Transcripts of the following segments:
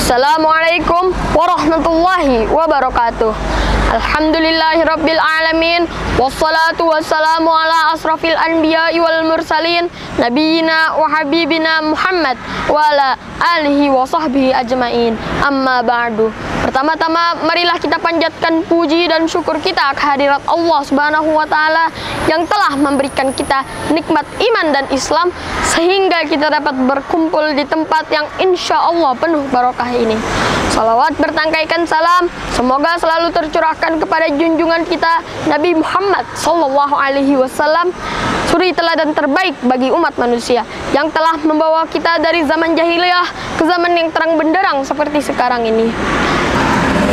Assalamualaikum warahmatullahi wabarakatuh. Alhamdulillahirabbil alamin, wassalatu wassalamu ala asrafil anbiya'i wal mursalin, nabiyina wa habibina Muhammad wa ala alihi wa sahbihi ajmain. Amma ba'du. Pertama-tama marilah kita panjatkan puji dan syukur kita kehadirat Allah Subhanahu wa taala yang telah memberikan kita nikmat iman dan Islam sehingga kita dapat berkumpul di tempat yang insya Allah penuh barokah ini. Salawat bertangkaikan salam semoga selalu tercurahkan kepada junjungan kita Nabi Muhammad sallallahu alaihi wasallam, suri teladan terbaik bagi umat manusia yang telah membawa kita dari zaman jahiliyah ke zaman yang terang benderang seperti sekarang ini.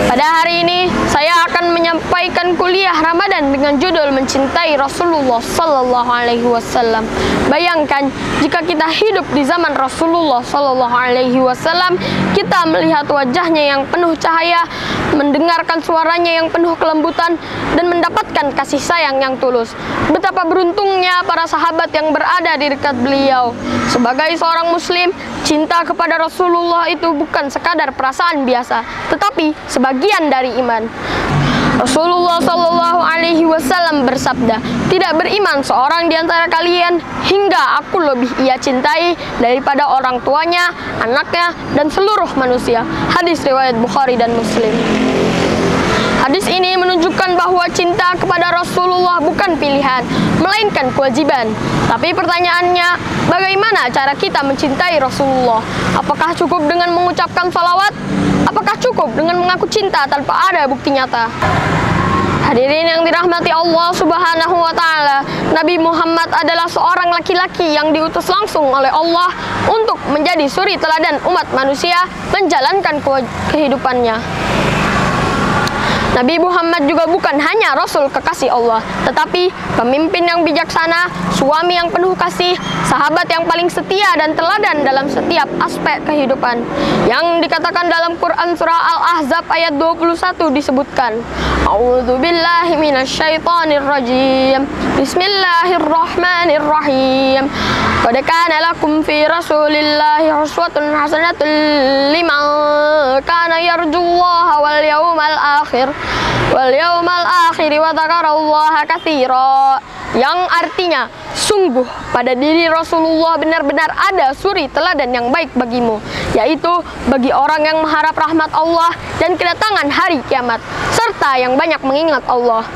Pada hari ini saya akan menyampaikan kuliah Ramadan dengan judul Mencintai Rasulullah Sallallahu Alaihi Wasallam. Bayangkan jika kita hidup di zaman Rasulullah Sallallahu Alaihi Wasallam, kita melihat wajahnya yang penuh cahaya, mendengarkan suaranya yang penuh kelembutan, dan mendapatkan kasih sayang yang tulus. Betapa beruntungnya para sahabat yang berada di dekat beliau. Sebagai seorang Muslim, cinta kepada Rasulullah itu bukan sekadar perasaan biasa, tetapi sebagian dari iman. Rasulullah Shallallahu Alaihi Wasallam bersabda, tidak beriman seorang di antara kalian hingga aku lebih ia cintai daripada orang tuanya, anaknya, dan seluruh manusia. Hadis riwayat Bukhari dan Muslim. Hadis ini menunjukkan bahwa cinta kepada Rasulullah bukan pilihan, melainkan kewajiban. Tapi pertanyaannya, bagaimana cara kita mencintai Rasulullah? Apakah cukup dengan mengucapkan salawat? Apakah cukup dengan mengaku cinta tanpa ada bukti nyata? Hadirin yang dirahmati Allah Subhanahu wa taala, Nabi Muhammad adalah seorang laki-laki yang diutus langsung oleh Allah untuk menjadi suri teladan umat manusia menjalankan kehidupannya. Nabi Muhammad juga bukan hanya Rasul kekasih Allah, tetapi pemimpin yang bijaksana, suami yang penuh kasih, sahabat yang paling setia dan teladan dalam setiap aspek kehidupan. Yang dikatakan dalam Quran surah Al-Ahzab ayat 21 disebutkan, A'udzubillahi minasyaitonirrajim. Bismillahirrahmanirrahim. Qad kana lakum fi Rasulillahi uswatun hasanatun liman kana yarjullaha wal yawmal akhir wa dzakarallaha katsira, yang artinya sungguh pada diri Rasulullah benar-benar ada suri teladan yang baik bagimu, yaitu bagi orang yang mengharap rahmat Allah dan kedatangan hari kiamat, serta yang banyak mengingat Allah.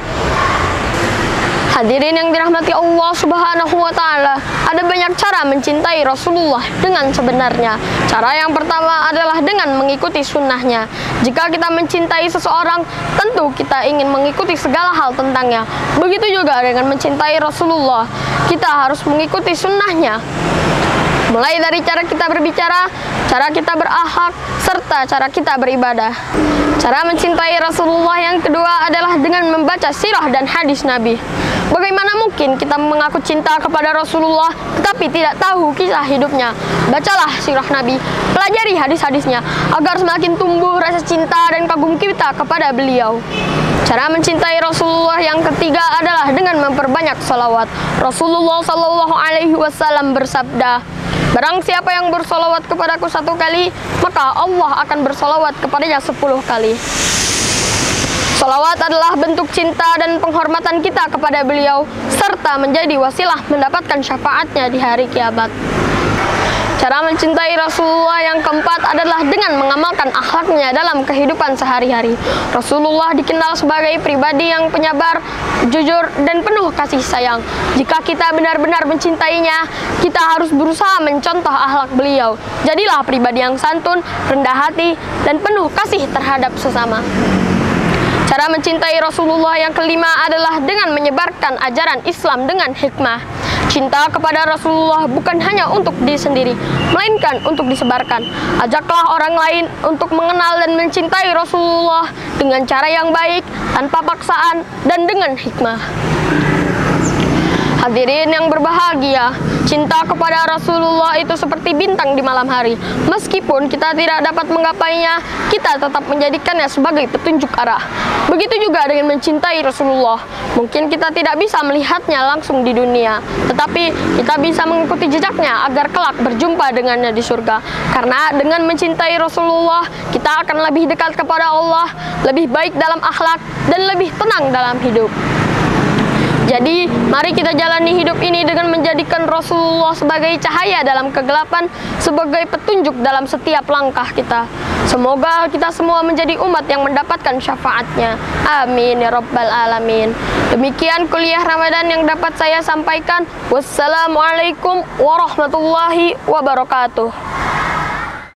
Hadirin yang dirahmati Allah Subhanahu wa taala, ada banyak cara mencintai Rasulullah dengan sebenarnya. Cara yang pertama adalah dengan mengikuti sunnahnya. Jika kita mencintai seseorang, tentu kita ingin mengikuti segala hal tentangnya. Begitu juga dengan mencintai Rasulullah, kita harus mengikuti sunnahnya. Mulai dari cara kita berbicara, cara kita berakhlak, serta cara kita beribadah. Cara mencintai Rasulullah yang kedua adalah dengan membaca sirah dan hadis Nabi. Bagaimana mungkin kita mengaku cinta kepada Rasulullah tetapi tidak tahu kisah hidupnya? Bacalah sirah Nabi, pelajari hadis-hadisnya agar semakin tumbuh rasa cinta dan kagum kita kepada beliau. Cara mencintai Rasulullah yang ketiga adalah dengan memperbanyak salawat. Rasulullah Shallallahu Alaihi Wasallam bersabda, barang siapa yang bersolawat kepadaku 1 kali, maka Allah akan bersolawat kepadanya 10 kali. Salawat adalah bentuk cinta dan penghormatan kita kepada beliau, serta menjadi wasilah mendapatkan syafaatnya di hari kiamat. Cara mencintai Rasulullah yang keempat adalah dengan mengamalkan akhlaknya dalam kehidupan sehari-hari. Rasulullah dikenal sebagai pribadi yang penyabar, jujur, dan penuh kasih sayang. Jika kita benar-benar mencintainya, kita harus berusaha mencontoh akhlak beliau. Jadilah pribadi yang santun, rendah hati, dan penuh kasih terhadap sesama. Cara mencintai Rasulullah yang kelima adalah dengan menyebarkan ajaran Islam dengan hikmah. Cinta kepada Rasulullah bukan hanya untuk diri sendiri, melainkan untuk disebarkan. Ajaklah orang lain untuk mengenal dan mencintai Rasulullah dengan cara yang baik, tanpa paksaan, dan dengan hikmah. Hadirin yang berbahagia, Cinta kepada Rasulullah itu seperti bintang di malam hari. Meskipun kita tidak dapat menggapainya, kita tetap menjadikannya sebagai petunjuk arah. Begitu juga dengan mencintai Rasulullah. Mungkin kita tidak bisa melihatnya langsung di dunia, tetapi kita bisa mengikuti jejaknya agar kelak berjumpa dengannya di surga. Karena dengan mencintai Rasulullah, kita akan lebih dekat kepada Allah, lebih baik dalam akhlak, dan lebih tenang dalam hidup. Jadi, mari kita jalani hidup ini dengan menjadikan Rasulullah sebagai cahaya dalam kegelapan, sebagai petunjuk dalam setiap langkah kita. Semoga kita semua menjadi umat yang mendapatkan syafaatnya. Amin ya rabbal alamin. Demikian kuliah Ramadan yang dapat saya sampaikan. Wassalamualaikum warahmatullahi wabarakatuh.